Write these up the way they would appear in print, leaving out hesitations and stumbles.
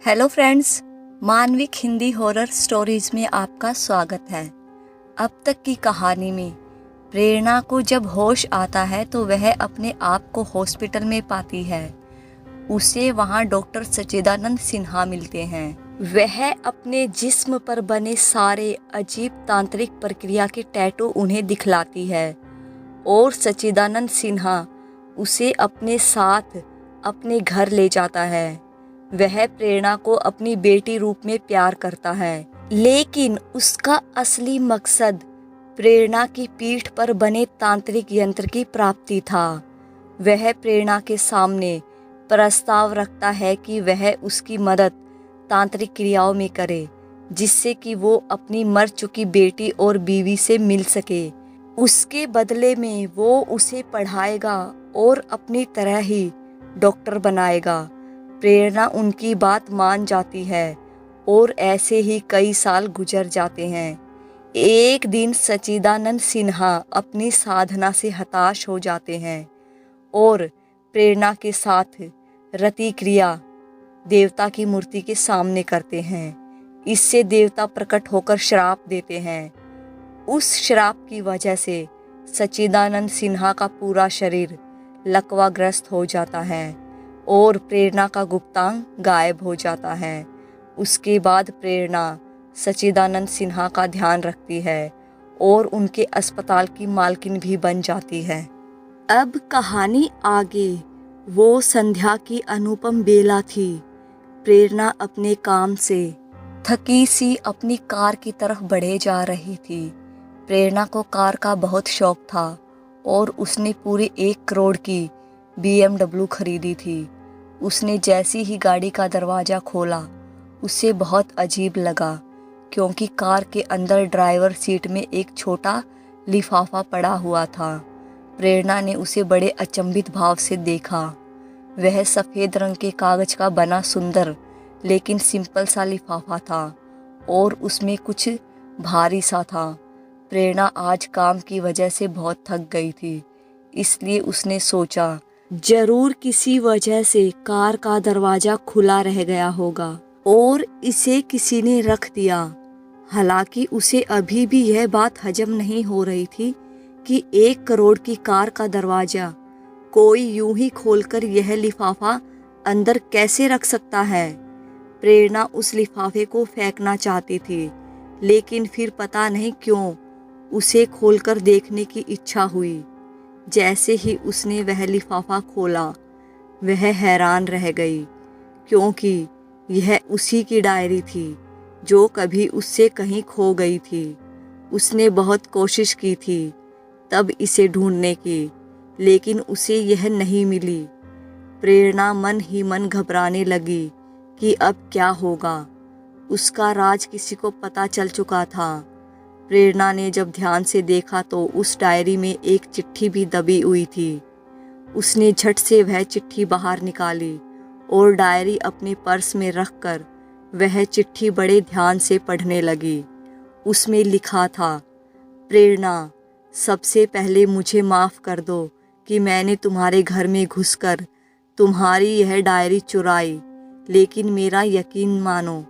Hello friends, Manvik Hindi horror stories में आपका स्वागत है। अब तक की कहानी में प्रेरणा को जब होश आता है तो वह अपने आप को हॉस्पिटल में पाती है। उसे वहां डॉक्टर सच्चिदानंद सिन्हा मिलते हैं। वह अपने जिस्म पर बने सारे अजीब तांत्रिक प्रक्रिया के टैटू उन्हें दिखलाती है और सच्चिदानंद सिन्हा उसे अपने साथ अपने घर ले जाता है। वह प्रेरणा को अपनी बेटी रूप में प्यार करता है, लेकिन उसका असली मकसद प्रेरणा की पीठ पर बने तांत्रिक यंत्र की प्राप्ति था। वह प्रेरणा के सामने प्रस्ताव रखता है कि वह उसकी मदद तांत्रिक क्रियाओं में करे, जिससे कि वो अपनी मर चुकी बेटी और बीवी से मिल सके। उसके बदले में वो उसे पढ़ाएगा और अपनी तरह ही डॉक्टर बनाएगा। प्रेरणा उनकी बात मान जाती है और ऐसे ही कई साल गुजर जाते हैं। एक दिन सच्चिदानंद सिन्हा अपनी साधना से हताश हो जाते हैं और प्रेरणा के साथ रति क्रिया देवता की मूर्ति के सामने करते हैं। इससे देवता प्रकट होकर श्राप देते हैं। उस श्राप की वजह से सच्चिदानंद सिन्हा का पूरा शरीर लकवाग्रस्त हो जाता है और प्रेरणा का गुप्तांग गायब हो जाता है। उसके बाद प्रेरणा सच्चिदानंद सिन्हा का ध्यान रखती है और उनके अस्पताल की मालकिन भी बन जाती है। अब कहानी आगे। वो संध्या की अनुपम बेला थी। प्रेरणा अपने काम से थकी सी अपनी कार की तरफ बढ़े जा रही थी। प्रेरणा को कार का बहुत शौक था और उसने पूरी 1 करोड़ की BMW खरीदी थी। उसने जैसी ही गाड़ी का दरवाज़ा खोला, उसे बहुत अजीब लगा, क्योंकि कार के अंदर ड्राइवर सीट में एक छोटा लिफाफा पड़ा हुआ था। प्रेरणा ने उसे बड़े अचंभित भाव से देखा। वह सफ़ेद रंग के कागज़ का बना सुंदर लेकिन सिंपल सा लिफाफा था और उसमें कुछ भारी सा था। प्रेरणा आज काम की वजह से बहुत थक गई थी, इसलिए उसने सोचा जरूर किसी वजह से कार का दरवाजा खुला रह गया होगा और इसे किसी ने रख दिया। हालांकि उसे अभी भी यह बात हजम नहीं हो रही थी कि 1 करोड़ की कार का दरवाजा कोई यूं ही खोलकर यह लिफाफा अंदर कैसे रख सकता है। प्रेरणा उस लिफाफे को फेंकना चाहती थी, लेकिन फिर पता नहीं क्यों उसे खोलकर देखने की इच्छा हुई। जैसे ही उसने वह लिफाफा खोला, वह हैरान रह गई, क्योंकि यह उसी की डायरी थी जो कभी उससे कहीं खो गई थी। उसने बहुत कोशिश की थी तब इसे ढूंढने की, लेकिन उसे यह नहीं मिली। प्रेरणा मन ही मन घबराने लगी कि अब क्या होगा। उसका राज किसी को पता चल चुका था। प्रेरणा ने जब ध्यान से देखा तो उस डायरी में एक चिट्ठी भी दबी हुई थी। उसने झट से वह चिट्ठी बाहर निकाली और डायरी अपने पर्स में रखकर वह चिट्ठी बड़े ध्यान से पढ़ने लगी। उसमें लिखा था, प्रेरणा, सबसे पहले मुझे माफ़ कर दो कि मैंने तुम्हारे घर में घुसकर तुम्हारी यह डायरी चुराई, लेकिन मेरा यकीन मानो,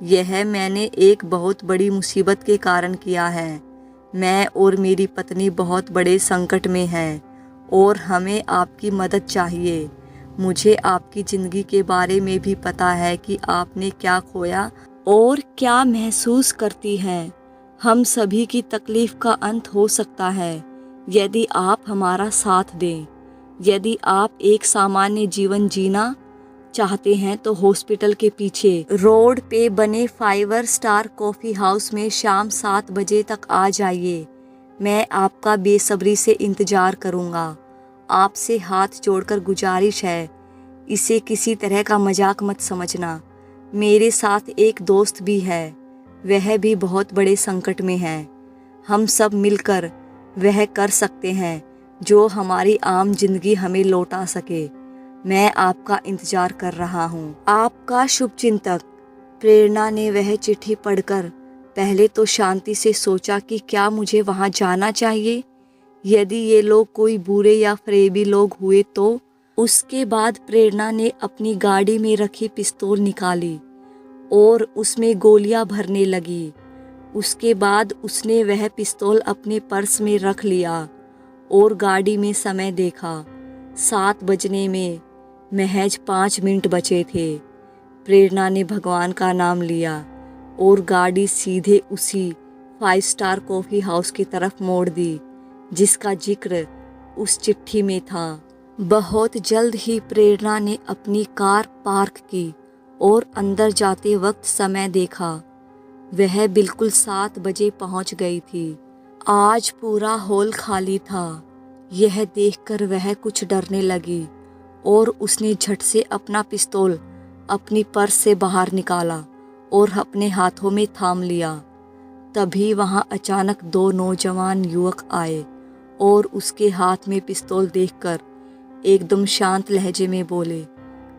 यह मैंने एक बहुत बड़ी मुसीबत के कारण किया है। मैं और मेरी पत्नी बहुत बड़े संकट में हैं और हमें आपकी मदद चाहिए। मुझे आपकी ज़िंदगी के बारे में भी पता है कि आपने क्या खोया और क्या महसूस करती हैं। हम सभी की तकलीफ़ का अंत हो सकता है यदि आप हमारा साथ दें। यदि आप एक सामान्य जीवन जीना चाहते हैं तो हॉस्पिटल के पीछे रोड पे बने 5 स्टार कॉफ़ी हाउस में शाम 7 बजे तक आ जाइए। मैं आपका बेसब्री से इंतज़ार करूँगा। आपसे हाथ जोड़कर गुजारिश है, इसे किसी तरह का मजाक मत समझना। मेरे साथ एक दोस्त भी है, वह भी बहुत बड़े संकट में है। हम सब मिलकर वह कर सकते हैं जो हमारी आम जिंदगी हमें लौटा सके। मैं आपका इंतजार कर रहा हूँ। आपका शुभचिंतक। प्रेरणा ने वह चिट्ठी पढ़कर पहले तो शांति से सोचा कि क्या मुझे वहाँ जाना चाहिए। यदि ये लोग कोई बुरे या फरेबी लोग हुए तो। उसके बाद प्रेरणा ने अपनी गाड़ी में रखी पिस्तौल निकाली और उसमें गोलियां भरने लगी। उसके बाद उसने वह पिस्तौल अपने पर्स में रख लिया और गाड़ी में समय देखा। 7 बजने में महज 5 मिनट बचे थे। प्रेरणा ने भगवान का नाम लिया और गाड़ी सीधे उसी 5 स्टार कॉफ़ी हाउस की तरफ मोड़ दी जिसका जिक्र उस चिट्ठी में था। बहुत जल्द ही प्रेरणा ने अपनी कार पार्क की और अंदर जाते वक्त समय देखा। वह बिल्कुल 7 बजे पहुंच गई थी। आज पूरा हॉल खाली था। यह देखकर वह कुछ डरने लगी और उसने झट से अपना पिस्तौल अपनी पर्स से बाहर निकाला और अपने हाथों में थाम लिया। तभी वहां अचानक 2 नौजवान युवक आए और उसके हाथ में पिस्तौल देखकर एकदम शांत लहजे में बोले,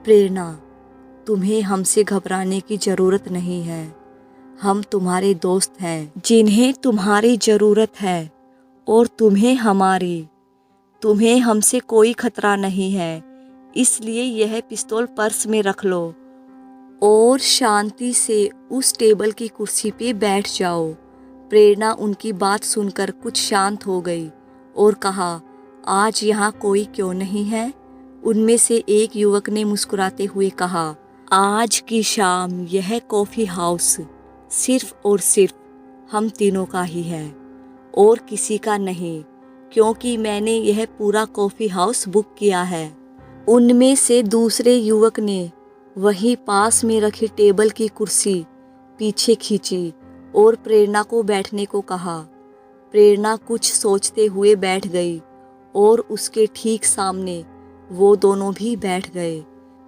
प्रेरणा, तुम्हें हमसे घबराने की ज़रूरत नहीं है। हम तुम्हारे दोस्त हैं जिन्हें तुम्हारी ज़रूरत है और तुम्हें हमारी। तुम्हें हमसे कोई खतरा नहीं है, इसलिए यह पिस्तौल पर्स में रख लो और शांति से उस टेबल की कुर्सी पे बैठ जाओ। प्रेरणा उनकी बात सुनकर कुछ शांत हो गई और कहा, आज यहाँ कोई क्यों नहीं है? उनमें से एक युवक ने मुस्कुराते हुए कहा, आज की शाम यह कॉफ़ी हाउस सिर्फ और सिर्फ हम तीनों का ही है और किसी का नहीं, क्योंकि मैंने यह पूरा कॉफ़ी हाउस बुक किया है। उनमें से दूसरे युवक ने वहीं पास में रखी टेबल की कुर्सी पीछे खींची और प्रेरणा को बैठने को कहा। प्रेरणा कुछ सोचते हुए बैठ गई और उसके ठीक सामने वो दोनों भी बैठ गए।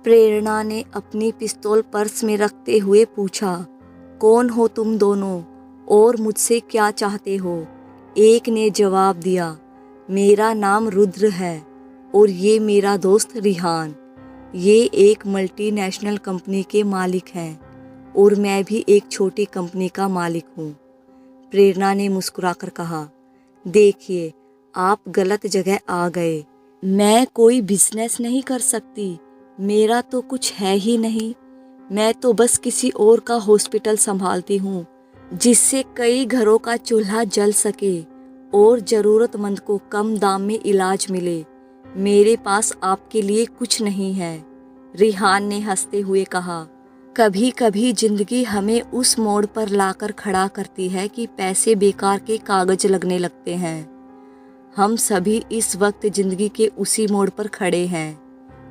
प्रेरणा ने अपनी पिस्तौल पर्स में रखते हुए पूछा, कौन हो तुम दोनों और मुझसे क्या चाहते हो? एक ने जवाब दिया, मेरा नाम रुद्र है और ये मेरा दोस्त रिहान। ये एक मल्टीनेशनल कंपनी के मालिक हैं और मैं भी एक छोटी कंपनी का मालिक हूँ। प्रेरणा ने मुस्कुराकर कहा, देखिए, आप गलत जगह आ गए। मैं कोई बिजनेस नहीं कर सकती, मेरा तो कुछ है ही नहीं। मैं तो बस किसी और का हॉस्पिटल संभालती हूँ जिससे कई घरों का चूल्हा जल सके और ज़रूरतमंद को कम दाम में इलाज मिले। मेरे पास आपके लिए कुछ नहीं है। रिहान ने हंसते हुए कहा, कभी कभी जिंदगी हमें उस मोड़ पर लाकर खड़ा करती है कि पैसे बेकार के कागज लगने लगते हैं। हम सभी इस वक्त जिंदगी के उसी मोड़ पर खड़े हैं।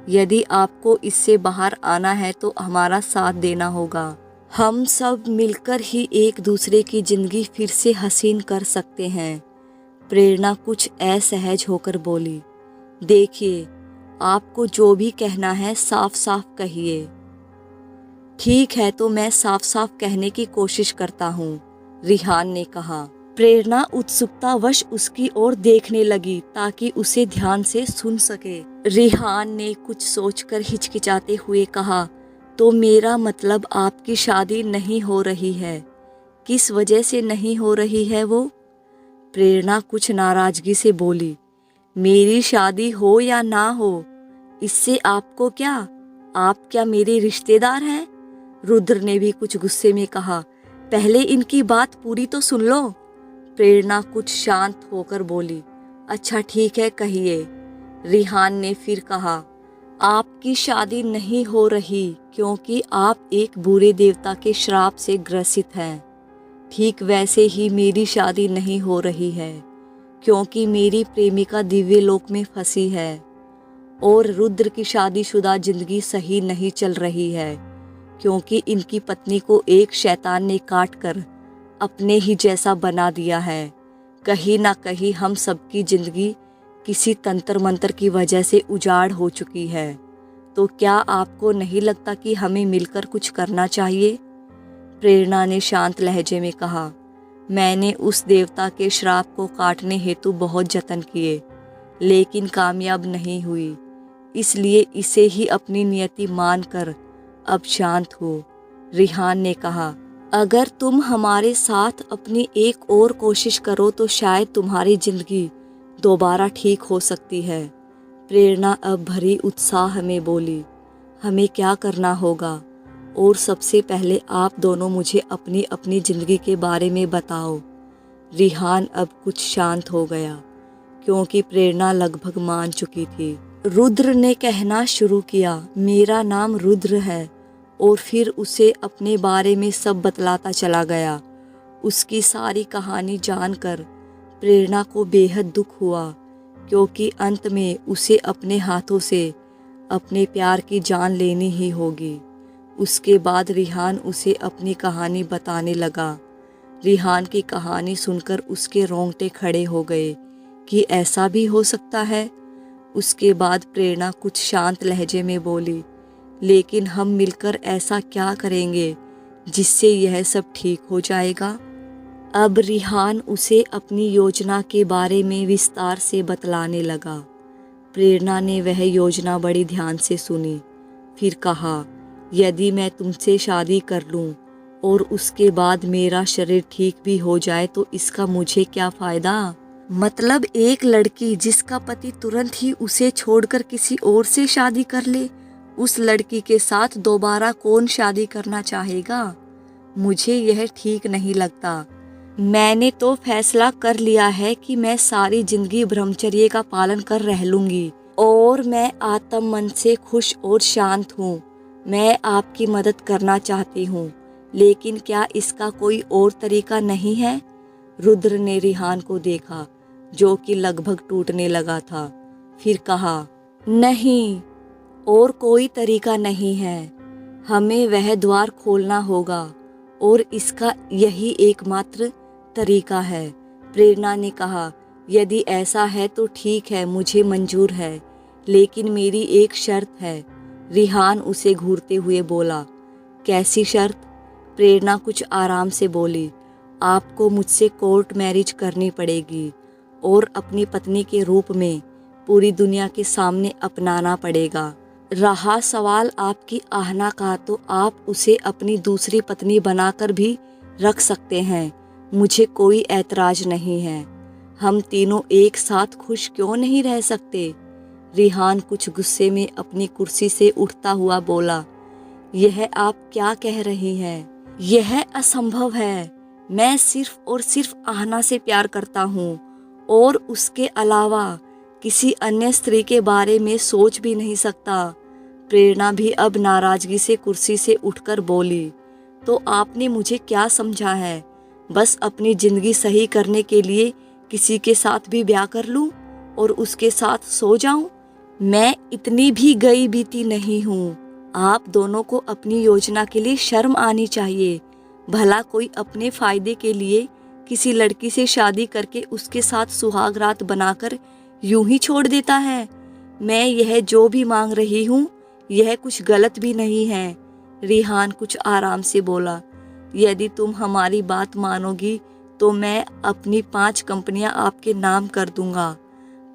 यदि आपको इससे बाहर आना है तो हमारा साथ देना होगा। हम सब मिलकर ही एक दूसरे की जिंदगी फिर से हसीन कर सकते हैं। प्रेरणा कुछ असहज होकर बोली, देखिए, आपको जो भी कहना है साफ साफ कहिए। ठीक है, तो मैं साफ साफ कहने की कोशिश करता हूँ, रिहान ने कहा। प्रेरणा उत्सुकतावश उसकी ओर देखने लगी ताकि उसे ध्यान से सुन सके। रिहान ने कुछ सोचकर हिचकिचाते हुए कहा, तो मेरा मतलब आपकी शादी नहीं हो रही है। किस वजह से नहीं हो रही है वो? प्रेरणा कुछ नाराजगी से बोली, मेरी शादी हो या ना हो, इससे आपको क्या? आप क्या मेरे रिश्तेदार हैं? रुद्र ने भी कुछ गुस्से में कहा, पहले इनकी बात पूरी तो सुन लो। प्रेरणा कुछ शांत होकर बोली, अच्छा ठीक है, कहिए। रिहान ने फिर कहा, आपकी शादी नहीं हो रही क्योंकि आप एक बुरे देवता के श्राप से ग्रसित हैं। ठीक वैसे ही मेरी शादी नहीं हो रही है क्योंकि मेरी प्रेमिका दिव्य लोक में फंसी है और रुद्र की शादीशुदा जिंदगी सही नहीं चल रही है क्योंकि इनकी पत्नी को एक शैतान ने काट कर अपने ही जैसा बना दिया है। कहीं ना कहीं हम सबकी जिंदगी किसी तंत्र मंत्र की वजह से उजाड़ हो चुकी है। तो क्या आपको नहीं लगता कि हमें मिलकर कुछ करना चाहिए? प्रेरणा ने शांत लहजे में कहा, मैंने उस देवता के श्राप को काटने हेतु बहुत जतन किए लेकिन कामयाब नहीं हुई, इसलिए इसे ही अपनी नियति मानकर अब शांत हो। रिहान ने कहा, अगर तुम हमारे साथ अपनी एक और कोशिश करो तो शायद तुम्हारी जिंदगी दोबारा ठीक हो सकती है। प्रेरणा अब भरी उत्साह में बोली, हमें क्या करना होगा? और सबसे पहले आप दोनों मुझे अपनी अपनी ज़िंदगी के बारे में बताओ। रिहान अब कुछ शांत हो गया क्योंकि प्रेरणा लगभग मान चुकी थी। रुद्र ने कहना शुरू किया, मेरा नाम रुद्र है, और फिर उसे अपने बारे में सब बतलाता चला गया। उसकी सारी कहानी जानकर प्रेरणा को बेहद दुख हुआ क्योंकि अंत में उसे अपने हाथों से अपने प्यार की जान लेनी ही होगी। उसके बाद रिहान उसे अपनी कहानी बताने लगा। रिहान की कहानी सुनकर उसके रोंगटे खड़े हो गए कि ऐसा भी हो सकता है। उसके बाद प्रेरणा कुछ शांत लहजे में बोली, लेकिन हम मिलकर ऐसा क्या करेंगे जिससे यह सब ठीक हो जाएगा। अब रिहान उसे अपनी योजना के बारे में विस्तार से बतलाने लगा। प्रेरणा ने वह योजना बड़ी ध्यान से सुनी, फिर कहा, यदि मैं तुमसे शादी कर लूं और उसके बाद मेरा शरीर ठीक भी हो जाए तो इसका मुझे क्या फ़ायदा। मतलब एक लड़की जिसका पति तुरंत ही उसे छोड़कर किसी और से शादी कर ले, उस लड़की के साथ दोबारा कौन शादी करना चाहेगा। मुझे यह ठीक नहीं लगता। मैंने तो फैसला कर लिया है कि मैं सारी जिंदगी ब्रह्मचर्य का पालन कर रह लूंगी और मैं आत्म मन से खुश और शांत हूँ। मैं आपकी मदद करना चाहती हूँ, लेकिन क्या इसका कोई और तरीका नहीं है। रुद्र ने रिहान को देखा जो कि लगभग टूटने लगा था, फिर कहा, नहीं, और कोई तरीका नहीं है। हमें वह द्वार खोलना होगा और इसका यही एकमात्र तरीका है। प्रेरणा ने कहा, यदि ऐसा है तो ठीक है, मुझे मंजूर है, लेकिन मेरी एक शर्त है। रिहान उसे घूरते हुए बोला, कैसी शर्त। प्रेरणा कुछ आराम से बोली, आपको मुझसे कोर्ट मैरिज करनी पड़ेगी और अपनी पत्नी के रूप में पूरी दुनिया के सामने अपनाना पड़ेगा। रहा सवाल आपकी आहना का, तो आप उसे अपनी दूसरी पत्नी बनाकर भी रख सकते हैं, मुझे कोई ऐतराज नहीं है। हम तीनों एक साथ खुश क्यों नहीं रह सकते। रिहान कुछ गुस्से में अपनी कुर्सी से उठता हुआ बोला, यह आप क्या कह रही हैं। यह असंभव है। मैं सिर्फ और सिर्फ आहना से प्यार करता हूँ और उसके अलावा किसी अन्य स्त्री के बारे में सोच भी नहीं सकता। प्रेरणा भी अब नाराजगी से कुर्सी से उठकर बोली, तो आपने मुझे क्या समझा है, बस अपनी जिंदगी सही करने के लिए किसी के साथ भी ब्याह कर लूं और उसके साथ सो जाऊं। मैं इतनी भी गई बीती नहीं हूँ। आप दोनों को अपनी योजना के लिए शर्म आनी चाहिए। भला कोई अपने फायदे के लिए किसी लड़की से शादी करके उसके साथ सुहाग रात बनाकर यूं ही छोड़ देता है। मैं यह जो भी मांग रही हूँ यह कुछ गलत भी नहीं है। रिहान कुछ आराम से बोला, यदि तुम हमारी बात मानोगी तो मैं अपनी 5 कंपनियां आपके नाम कर दूंगा।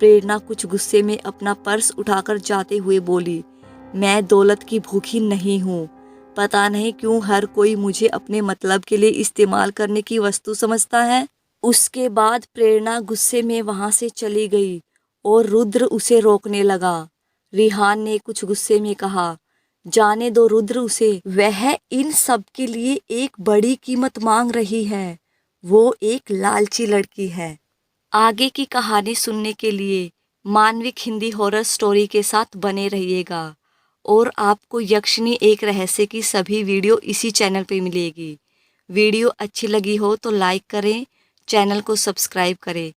प्रेरणा कुछ गुस्से में अपना पर्स उठाकर जाते हुए बोली, मैं दौलत की भूखी नहीं हूँ। पता नहीं क्यों हर कोई मुझे अपने मतलब के लिए इस्तेमाल करने की वस्तु समझता है। उसके बाद प्रेरणा गुस्से में वहां से चली गई और रुद्र उसे रोकने लगा। रिहान ने कुछ गुस्से में कहा, जाने दो रुद्र उसे, वह इन सब के लिए एक बड़ी कीमत मांग रही है। वो एक लालची लड़की है। आगे की कहानी सुनने के लिए मानविक हिंदी हॉरर स्टोरी के साथ बने रहिएगा और आपको यक्षिणी एक रहस्य की सभी वीडियो इसी चैनल पे मिलेगी। वीडियो अच्छी लगी हो तो लाइक करें, चैनल को सब्सक्राइब करें।